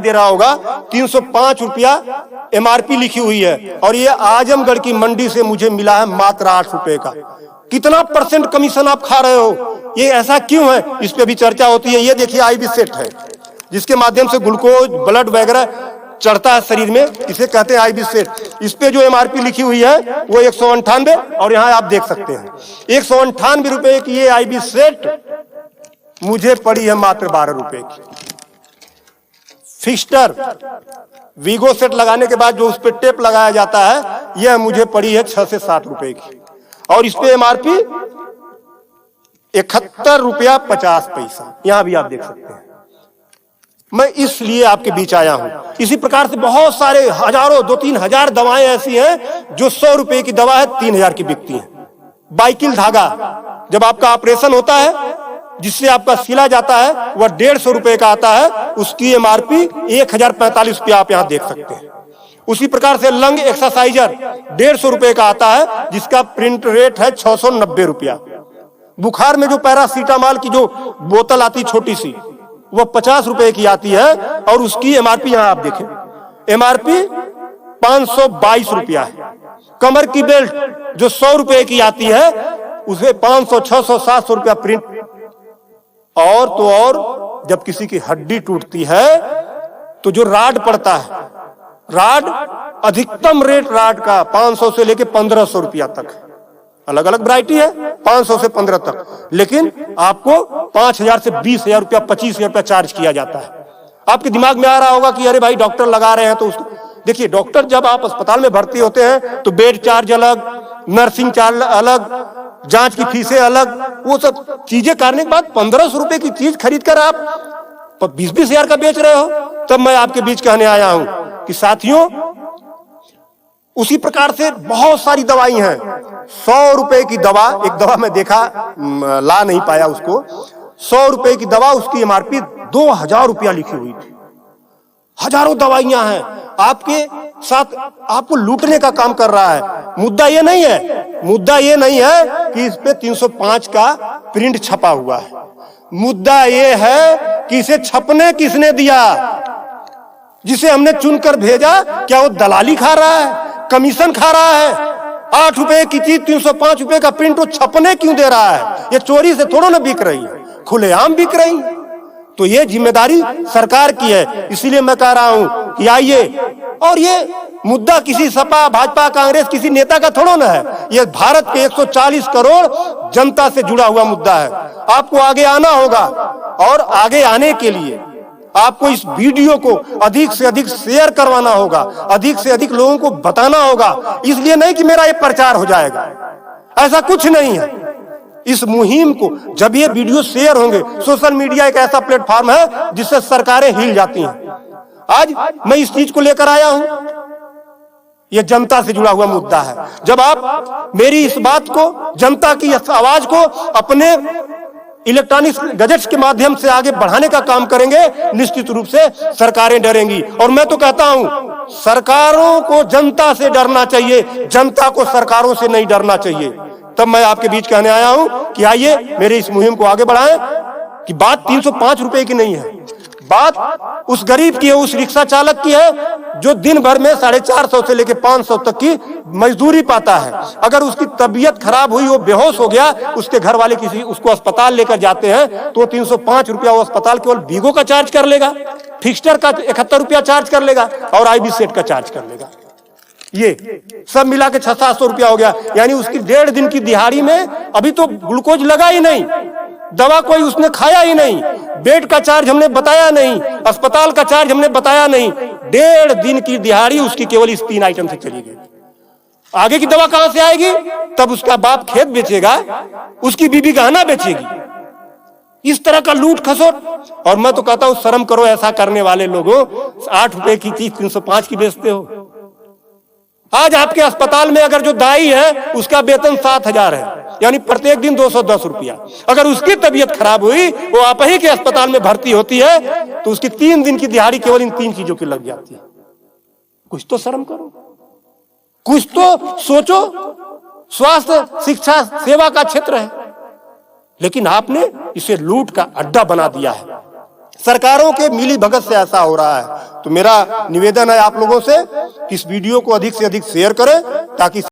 दे रहा होगा 305 रुपया MRP लिखी हुई है, और ये आजमगढ़ की मंडी से मुझे मिला है मात्र 8 रुपए का। कितना % कमीशन आप खा रहे हो? ये ऐसा क्यों है? इस पे भी चर्चा होती है। ये देखिए IB सेट है, जिसके माध्यम से ग्लूकोज, ब्लड वगैरह चढ़ता है शरीर में, इसे कहते हैं IB सेट। इस पे जो MRP लिखी हुई है वो 198, और यहाँ आप देख सकते हैं 198 रुपए की ये IB सेट मुझे पड़ी है मात्र 12 रुपए की। फिक्स्टर वीगो सेट लगाने के बाद जो उस पर टेप लगाया जाता है, यह मुझे पड़ी है 6 से 7 रुपए की, और इस पे MRP 71 रुपया 50 पैसा। यहां भी आप देख सकते हैं। मैं इसलिए आपके बीच आया हूं। इसी प्रकार से बहुत सारे हजारों 2-3 हजार दवाएं ऐसी हैं जो 100 रुपए की दवा है 3000 की बिकती हैं। बाइकिल धागा जब आपका ऑपरेशन होता है, जिससे आपका सिला जाता है, वह 150 रुपए का आता है, उसकी MRP 1045 रुपया आप यहां देख सकते हैं। उसी प्रकार से लंग एक्सरसाइजर 150 रुपए का आता है, जिसका प्रिंट रेट है 690 रुपया। बुखार में जो पैरासीटामॉल की जो बोतल आती छोटी सी, वह 50 रुपए की आती है, और उसकी MRP यहां आप देखें MRP 522 रुपया है। कमर की बेल्ट जो 100 रुपए की आती है, उसे 500, 600, 700 रुपया प्रिंट। और तो और जब किसी की हड्डी टूटती है तो जो राड पड़ता है, राड अधिकतम रेट राड का 500 से लेके 1500 रुपया तक, अलग अलग वैरायटी है, 500 से 15 तक, लेकिन आपको 5000 से 20,000 रुपया, 25,000 रुपया चार्ज किया जाता है। आपके दिमाग में आ रहा होगा कि अरे भाई डॉक्टर लगा रहे हैं तो उसको देखिए। डॉक्टर जब आप अस्पताल में भर्ती होते हैं तो बेड चार्ज अलग, नर्सिंग चार्ज अलग, जांच की फीसें अलग, वो सब चीजें करने के बाद 1500 रुपए की चीज खरीद कर आप 20-20 हजार का बेच रहे हो। तब मैं आपके बीच कहने आया हूं कि साथियों, उसी प्रकार से बहुत सारी दवाई हैं। 100 रुपए की दवा, एक दवा मैं देखा, ला नहीं पाया उसको, 100 रुपए की दवा, उसकी MRP 2000 रुपया लिखी हुई थी। हजारों दवाइयां हैं, आपके साथ आपको लूटने का काम कर रहा है। मुद्दा ये नहीं है कि इस पे 305 का प्रिंट छपा हुआ है। मुद्दा ये है कि इसे छपने किसने दिया? जिसे हमने चुनकर भेजा, क्या वो दलाली खा रहा है, कमीशन खा रहा है? 8 रुपए की चीज 305 रुपए का प्रिंट वो छपने क्यों दे रहा है? ये चोरी से थोड़ा ना बिक रही है, खुलेआम बिक रही है। तो ये जिम्मेदारी सरकार की है। इसीलिए मैं कह रहा हूं कि आइए, और ये मुद्दा किसी सपा, भाजपा, कांग्रेस, किसी नेता का थोड़ा ना है। ये भारत के 140 करोड़ जनता से जुड़ा हुआ मुद्दा है। आपको आगे आना होगा, और आगे आने के लिए आपको इस वीडियो को अधिक से अधिक शेयर करवाना होगा, अधिक से अधिक लोगों को बताना होगा। इसलिए नहीं कि मेरा ये प्रचार हो जाएगा, ऐसा कुछ नहीं है। इस मुहिम को जब ये वीडियो शेयर होंगे, सोशल मीडिया एक ऐसा प्लेटफॉर्म है जिससे सरकारें हिल जाती हैं। आज मैं इस चीज को लेकर आया हूं, ये जनता से जुड़ा हुआ मुद्दा है। जब आप मेरी इस बात को, जनता की इस आवाज को अपने इलेक्ट्रॉनिक गैजेट्स के माध्यम से आगे बढ़ाने का काम करेंगे, निश्चित रूप से सरकारें डरेंगी। और मैं तो कहता हूं, सरकारों को जनता से डरना चाहिए, जनता को सरकारों से नहीं डरना चाहिए। तब मैं आपके बीच कहने आया हूं कि आइए मेरे इस मुहिम को आगे बढ़ाएं। कि बात 305 रुपए की नहीं है, बात उस गरीब की है, उस रिक्शा चालक की है जो दिन भर में 450 से लेकर 500 तक की मजदूरी पाता है। अगर उसकी तबीयत खराब हुई, वो बेहोश हो गया, उसके घर वाले किसी उसको अस्पताल लेकर जाते हैं, तो 305 रुपया वो अस्पताल केवल वीगो का चार्ज कर लेगा, फिक्स्टर का 71 रुपया चार्ज कर लेगा, और IB सेट का चार्ज कर लेगा। ये सब मिला के 600-700 रुपया हो गया। यानी उसकी 1.5 दिन की दिहाड़ी में अभी तो ग्लूकोज लगा ही नहीं, दवा कोई उसने खाया ही नहीं, बेड का चार्ज हमने बताया नहीं, अस्पताल का चार्ज हमने बताया नहीं। 1.5 दिन की दिहाड़ी उसकी केवल इस 3 आइटम से चली गई। आगे की दवा कहां से आएगी? तब उसका बाप खेत बेचेगा, उसकी बीबी गहना बेचेगी। इस तरह का लूट खसोट। और मैं तो कहता हूं, शर्म करो ऐसा करने वाले लोगों। 8 रुपए की चीज 305 की बेचते हो। आज आपके अस्पताल में अगर जो दाई है उसका वेतन 7,000 है, यानी प्रत्येक दिन 210 रुपया। अगर उसकी तबीयत खराब हुई, वो आप ही के अस्पताल में भर्ती होती है, तो उसकी 3 दिन की दिहाड़ी केवल इन 3 चीजों की लग जाती है। कुछ तो शर्म करो, कुछ तो सोचो। स्वास्थ्य, शिक्षा, सेवा का क्षेत्र है, लेकिन आपने इसे लूट का अड्डा बना दिया है। सरकारों के मिली भगत से ऐसा हो रहा है। तो मेरा निवेदन है आप लोगों से कि इस वीडियो को अधिक से अधिक शेयर करें ताकि